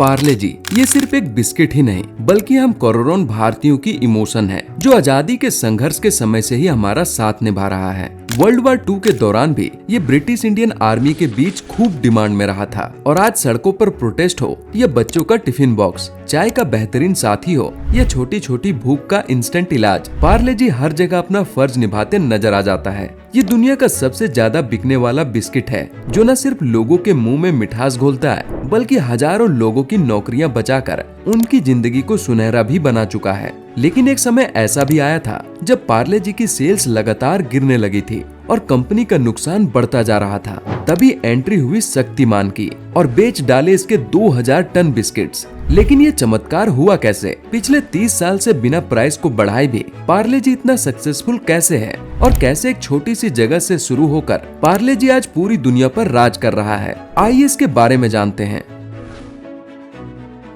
पार्ले जी ये सिर्फ एक बिस्किट ही नहीं बल्कि हम करोड़ों भारतीयों की इमोशन है जो आजादी के संघर्ष के समय से ही हमारा साथ निभा रहा है। वर्ल्ड वार 2 के दौरान भी ये ब्रिटिश इंडियन आर्मी के बीच खूब डिमांड में रहा था और आज सड़कों पर प्रोटेस्ट हो या बच्चों का टिफिन बॉक्स, चाय का बेहतरीन साथी हो या छोटी छोटी भूख का इंस्टेंट इलाज, पार्ले जी हर जगह अपना फर्ज निभाते नजर आ जाता है। ये दुनिया का सबसे ज्यादा बिकने वाला बिस्किट है जो न सिर्फ लोगों के मुंह में मिठास घोलता है बल्कि हजारों लोगों की नौकरियां बचाकर उनकी जिंदगी को सुनहरा भी बना चुका है। लेकिन एक समय ऐसा भी आया था जब पार्ले जी की सेल्स लगातार गिरने लगी थी और कंपनी का नुकसान बढ़ता जा रहा था। तभी एंट्री हुई शक्तिमान की और बेच डाले इसके 2000 टन बिस्किट्स। लेकिन ये चमत्कार हुआ कैसे? पिछले 30 साल से बिना प्राइस को बढ़ाए भी पार्ले जी इतना सक्सेसफुल कैसे है और कैसे एक छोटी सी जगह से शुरू होकर पार्ले जी आज पूरी दुनिया पर राज कर रहा है? आइए इसके बारे में जानते हैं।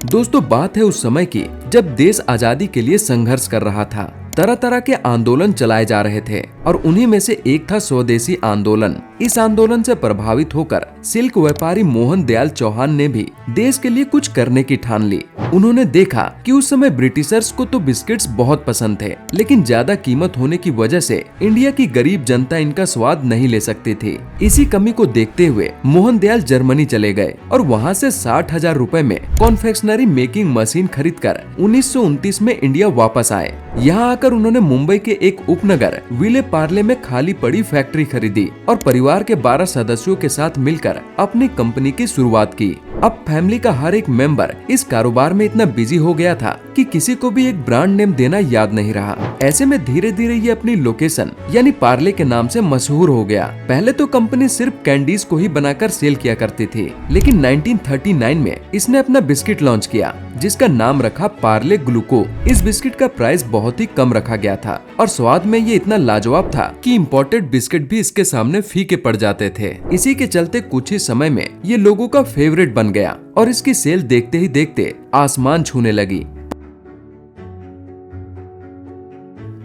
दोस्तों, बात है उस समय की जब देश आजादी के लिए संघर्ष कर रहा था। तरह तरह के आंदोलन चलाए जा रहे थे और उन्हीं में से एक था स्वदेशी आंदोलन। इस आंदोलन से प्रभावित होकर सिल्क व्यापारी मोहन दयाल चौहान ने भी देश के लिए कुछ करने की ठान ली। उन्होंने देखा कि उस समय ब्रिटिशर्स को तो बिस्किट्स बहुत पसंद थे, लेकिन ज्यादा कीमत होने की वजह से इंडिया की गरीब जनता इनका स्वाद नहीं ले सकती थी। इसी कमी को देखते हुए मोहन दयाल जर्मनी चले गए और वहाँ से 60,000 रुपए में कॉन्फेक्शनरी मेकिंग मशीन खरीद कर 1929 में इंडिया वापस आए। यहाँ आकर उन्होंने मुंबई के एक उपनगर विले पार्ले में खाली पड़ी फैक्ट्री खरीदी और परिवार के 12 सदस्यों के साथ मिलकर अपनी कंपनी की शुरुआत की। अब फैमिली का हर एक मेंबर इस कारोबार में इतना बिजी हो गया था कि किसी को भी एक ब्रांड नेम देना याद नहीं रहा। ऐसे में धीरे धीरे ये अपनी लोकेशन यानी पार्ले के नाम से मशहूर हो गया। पहले तो कंपनी सिर्फ कैंडीज को ही बनाकर सेल किया करती थी, लेकिन 1939 में इसने अपना बिस्किट लॉन्च किया जिसका नाम रखा पार्ले ग्लूको। इस बिस्किट का प्राइस बहुत ही कम रखा गया था और स्वाद में ये इतना लाजवाब था कि इम्पोर्टेड बिस्किट भी इसके सामने फीके पड़ जाते थे। इसी के चलते कुछ ही समय में ये लोगों का फेवरेट बन गया और इसकी सेल देखते ही देखते आसमान छूने लगी।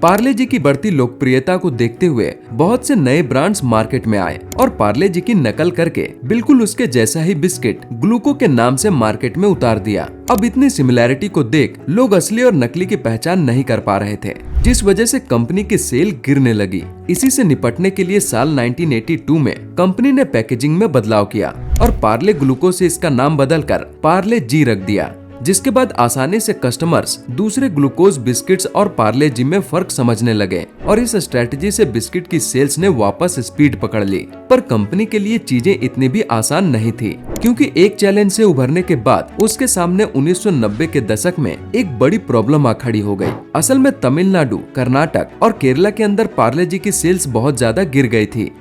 पार्ले जी की बढ़ती लोकप्रियता को देखते हुए बहुत से नए ब्रांड्स मार्केट में आए और पार्ले जी की नकल करके बिल्कुल उसके जैसा ही बिस्किट ग्लूको के नाम से मार्केट में उतार दिया। अब इतनी सिमिलैरिटी को देख लोग असली और नकली की पहचान नहीं कर पा रहे थे, जिस वजह से कंपनी की सेल गिरने लगी। इसी से निपटने के लिए साल 1982 में कंपनी ने पैकेजिंग में बदलाव किया और पार्ले ग्लूको से इसका नाम बदलकर पार्ले जी रख दिया, जिसके बाद आसानी से कस्टमर्स दूसरे ग्लूकोज बिस्किट्स और पार्ले जी में फर्क समझने लगे और इस स्ट्रेटजी से बिस्किट की सेल्स ने वापस स्पीड पकड़ ली। पर कंपनी के लिए चीजें इतनी भी आसान नहीं थी, क्योंकि एक चैलेंज से उभरने के बाद उसके सामने 1990 के दशक में एक बड़ी प्रॉब्लम आ खड़ी हो गई। असल में तमिलनाडु, कर्नाटक और केरला के अंदर पार्ले जी की सेल्स बहुत ज्यादा गिर गई थी।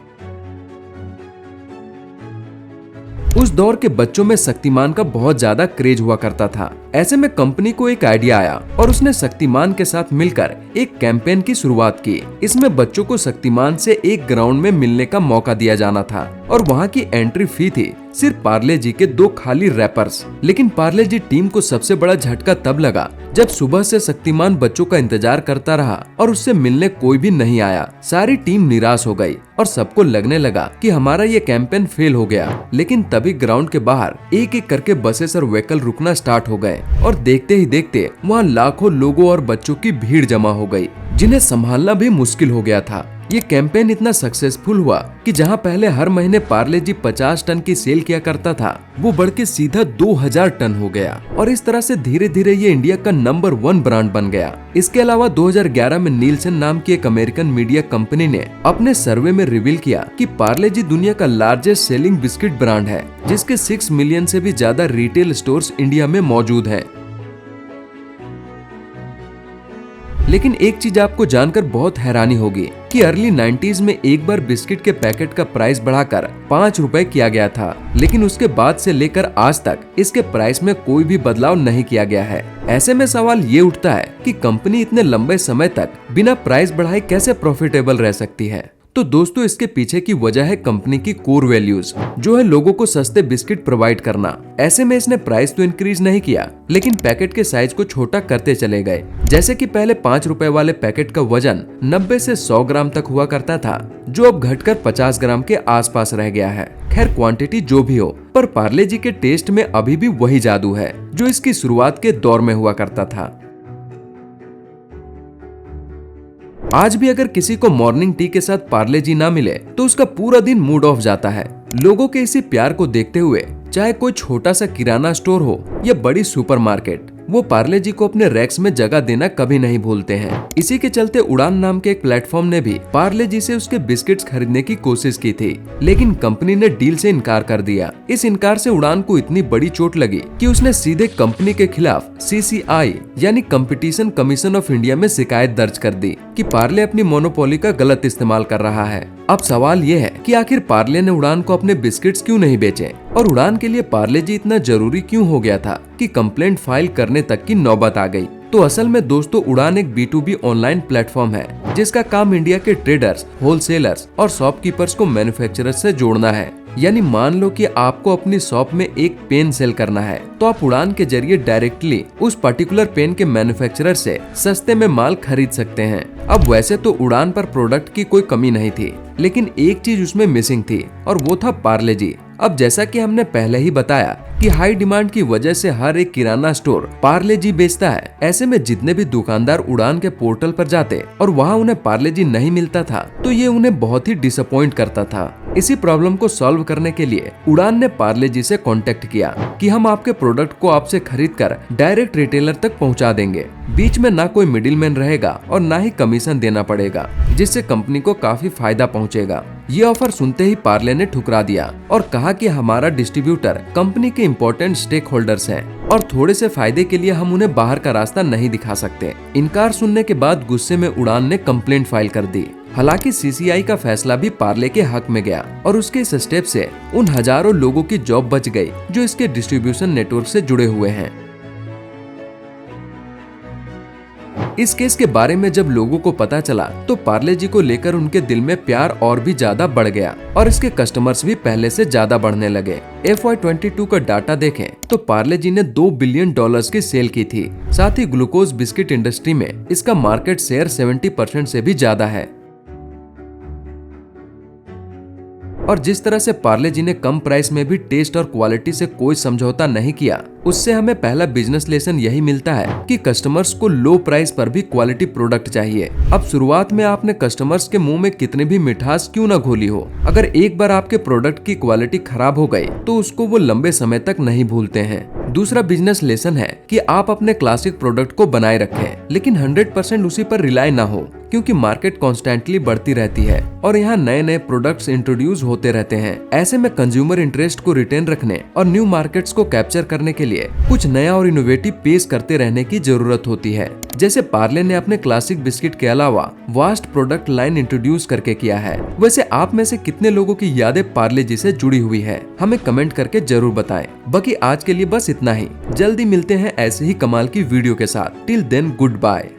उस दौर के बच्चों में शक्तिमान का बहुत ज्यादा क्रेज हुआ करता था। ऐसे में कंपनी को एक आइडिया आया और उसने शक्तिमान के साथ मिलकर एक कैंपेन की शुरुआत की। इसमें बच्चों को शक्तिमान से एक ग्राउंड में मिलने का मौका दिया जाना था और वहाँ की एंट्री फी थी सिर्फ पार्ले जी के 2 खाली रैपर्स। लेकिन पार्ले जी टीम को सबसे बड़ा झटका तब लगा जब सुबह से शक्तिमान बच्चों का इंतजार करता रहा और उससे मिलने कोई भी नहीं आया। सारी टीम निराश हो गई और सबको लगने लगा कि हमारा ये कैंपेन फेल हो गया। लेकिन तभी ग्राउंड के बाहर एक एक करके बसेस और व्हीकल रुकना स्टार्ट हो गए और देखते ही देखते वहाँ लाखों लोगों और बच्चों की भीड़ जमा हो गई, जिन्हें संभालना भी मुश्किल हो गया था। ये कैंपेन इतना सक्सेसफुल हुआ कि जहां पहले हर महीने पार्ले जी 50 टन की सेल किया करता था, वो बढ़ के सीधा 2000 टन हो गया और इस तरह से धीरे धीरे ये इंडिया का नंबर 1 ब्रांड बन गया। इसके अलावा 2011 में नीलसन नाम की एक अमेरिकन मीडिया कंपनी ने अपने सर्वे में रिवील किया कि पार्ले जी दुनिया का लार्जेस्ट सेलिंग बिस्किट ब्रांड है, जिसके 6 मिलियन से भी ज्यादा रिटेल स्टोर्स इंडिया में मौजूद है। लेकिन एक चीज आपको जानकर बहुत हैरानी होगी कि अर्ली 90s में एक बार बिस्किट के पैकेट का प्राइस बढ़ाकर 5 रुपए किया गया था, लेकिन उसके बाद से लेकर आज तक इसके प्राइस में कोई भी बदलाव नहीं किया गया है। ऐसे में सवाल ये उठता है कि कंपनी इतने लंबे समय तक बिना प्राइस बढ़ाए कैसे प्रॉफिटेबल रह सकती है। तो दोस्तों इसके पीछे की वजह है कंपनी की कोर वैल्यूज, जो है लोगों को सस्ते बिस्किट प्रोवाइड करना। ऐसे में इसने प्राइस तो इंक्रीज नहीं किया, लेकिन पैकेट के साइज को छोटा करते चले गए। जैसे कि पहले 5 रुपए वाले पैकेट का वजन 90 से 100 ग्राम तक हुआ करता था, जो अब घटकर 50 ग्राम के आसपास रह गया है। खैर क्वांटिटी जो भी हो, पर पार्ले जी के टेस्ट में अभी भी वही जादू है जो इसकी शुरुआत के दौर में हुआ करता था। आज भी अगर किसी को मॉर्निंग टी के साथ पार्ले जी ना मिले तो उसका पूरा दिन मूड ऑफ जाता है। लोगों के इसी प्यार को देखते हुए, चाहे कोई छोटा सा किराना स्टोर हो या बड़ी सुपरमार्केट, वो पार्ले जी को अपने रैक्स में जगह देना कभी नहीं भूलते हैं। इसी के चलते उड़ान नाम के एक प्लेटफॉर्म ने भी पार्ले जी से उसके बिस्किट्स खरीदने की कोशिश की थी, लेकिन कंपनी ने डील से इनकार कर दिया। इस इनकार से उड़ान को इतनी बड़ी चोट लगी कि उसने सीधे कंपनी के खिलाफ CCI यानी कंपटीशन कमीशन ऑफ इंडिया में शिकायत दर्ज कर दी कि पार्ले अपनी मोनोपोली का गलत इस्तेमाल कर रहा है। अब सवाल ये है कि आखिर पार्ले ने उड़ान को अपने बिस्किट्स क्यों नहीं बेचे, और उड़ान के लिए पार्ले जी इतना जरूरी क्यों हो गया था कि कंप्लेंट फाइल करने तक की नौबत आ गई। तो असल में दोस्तों उड़ान एक B2B ऑनलाइन प्लेटफॉर्म है, जिसका काम इंडिया के ट्रेडर्स, होलसेलर्स और शॉपकीपर्स को मैन्युफैक्चरर्स से जोड़ना है। यानी मान लो कि आपको अपनी शॉप में एक पेन सेल करना है, तो आप उड़ान के जरिए डायरेक्टली उस पर्टिकुलर पेन के मैन्युफैक्चरर से सस्ते में माल खरीद सकते हैं। अब वैसे तो उड़ान पर प्रोडक्ट की कोई कमी नहीं थी, लेकिन एक चीज उसमें मिसिंग थी और वो था पार्ले जी। अब जैसा कि हमने पहले ही बताया कि हाई डिमांड की वजह से हर एक किराना स्टोर पार्ले जी बेचता है। ऐसे में जितने भी दुकानदार उड़ान के पोर्टल पर जाते और वहाँ उन्हें पार्ले जी नहीं मिलता था, तो ये उन्हें बहुत ही डिसअपॉइंट करता था। इसी प्रॉब्लम को सॉल्व करने के लिए उड़ान ने पार्ले जी से कांटेक्ट किया कि हम आपके प्रोडक्ट को आपसे खरीद कर डायरेक्ट रिटेलर तक पहुंचा देंगे। बीच में ना कोई मिडिलमैन रहेगा और ना ही कमीशन देना पड़ेगा, जिससे कंपनी को काफी फायदा पहुंचेगा। ये ऑफर सुनते ही पार्ले ने ठुकरा दिया और कहा कि हमारा डिस्ट्रीब्यूटर कंपनी के इम्पोर्टेंट स्टेक होल्डर्स हैं और थोड़े से फायदे के लिए हम उन्हें बाहर का रास्ता नहीं दिखा सकते। इनकार सुनने के बाद गुस्से में उड़ान ने कंप्लेंट फाइल कर दी। हालांकि CCI का फैसला भी पार्ले के हक में गया और उसके इस स्टेप से उन हजारों लोगों की जॉब बच गई जो इसके डिस्ट्रीब्यूशन नेटवर्क से जुड़े हुए हैं। इस केस के बारे में जब लोगों को पता चला तो पार्ले जी को लेकर उनके दिल में प्यार और भी ज्यादा बढ़ गया और इसके कस्टमर्स भी पहले से ज्यादा बढ़ने लगे। FY22 का डाटा देखें तो पार्ले जी ने $2 बिलियन की सेल की थी। साथ ही ग्लूकोज बिस्किट इंडस्ट्री में इसका मार्केट शेयर 70% से भी ज्यादा है। और जिस तरह से पार्ले जी ने कम प्राइस में भी टेस्ट और क्वालिटी से कोई समझौता नहीं किया, उससे हमें पहला बिजनेस लेसन यही मिलता है कि कस्टमर्स को लो प्राइस पर भी क्वालिटी प्रोडक्ट चाहिए। अब शुरुआत में आपने कस्टमर्स के मुंह में कितनी भी मिठास क्यों ना घोली हो, अगर एक बार आपके प्रोडक्ट की क्वालिटी खराब हो गई तो उसको वो लंबे समय तक नहीं भूलते हैं। दूसरा बिजनेस लेसन है कि आप अपने क्लासिक प्रोडक्ट को बनाए रखें, लेकिन 100% उसी पर रिलाई ना हो, क्योंकि मार्केट कॉन्स्टेंटली बढ़ती रहती है और यहाँ नए नए प्रोडक्ट्स इंट्रोड्यूस होते रहते हैं। ऐसे में कंज्यूमर इंटरेस्ट को रिटेन रखने और न्यू मार्केट्स को कैप्चर करने के लिए कुछ नया और इनोवेटिव पेश करते रहने की जरूरत होती है, जैसे पार्ले ने अपने क्लासिक बिस्किट के अलावा वास्ट प्रोडक्ट लाइन इंट्रोड्यूस करके किया है। वैसे आप में से कितने लोगों की यादें पार्ले जी से जुड़ी हुई है, हमें कमेंट करके जरूर बताएं। बाकी आज के लिए बस इतना ही। जल्दी मिलते हैं ऐसे ही कमाल की वीडियो के साथ। Till then good bye.